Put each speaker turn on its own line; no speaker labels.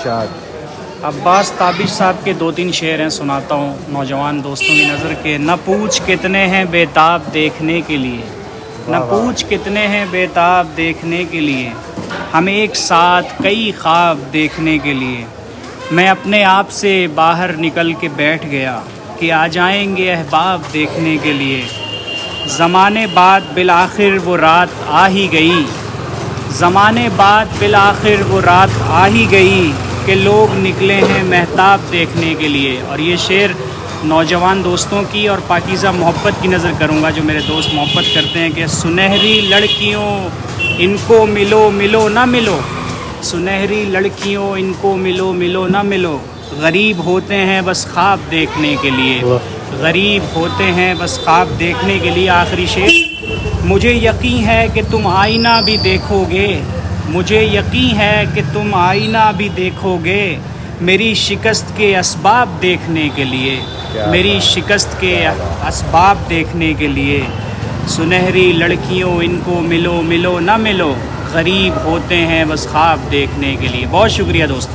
इरशाद।
अब्बास ताबिश साहब के 2-3 शेर हैं, सुनाता हूँ नौजवान दोस्तों की नज़र के। न पूछ कितने हैं बेताब देखने के लिए, न पूछ कितने हैं बेताब देखने के लिए, हम एक साथ कई ख्वाब देखने के लिए। मैं अपने आप से बाहर निकल के बैठ गया कि आ जाएंगे अहबाब देखने के लिए। ज़माने बाद बिलाखिर वो रात आ ही गई, ज़माने बाद बिलाखिर वो रात आ ही गई कि लोग निकले हैं महताब देखने के लिए। और ये शेर नौजवान दोस्तों की और पाकीज़ा मोहब्बत की नज़र करूँगा, जो मेरे दोस्त मोहब्बत करते हैं कि सुनहरी लड़कियों इनको मिलो मिलो ना मिलो, सुनहरी लड़कियों इनको मिलो मिलो ना मिलो, गरीब होते हैं बस ख्वाब देखने के लिए, गरीब होते हैं बस ख्वाब देखने के लिए। आखिरी शेर, मुझे यकीन है कि तुम आईना भी देखोगे, मुझे यकीन है कि तुम आईना भी देखोगे, मेरी शिकस्त के असबाब देखने के लिए, मेरी शिकस्त के असबाब देखने के लिए। सुनहरी लड़कियों इनको मिलो मिलो ना मिलो, गरीब होते हैं बस ख्वाब देखने के लिए। बहुत शुक्रिया दोस्तों।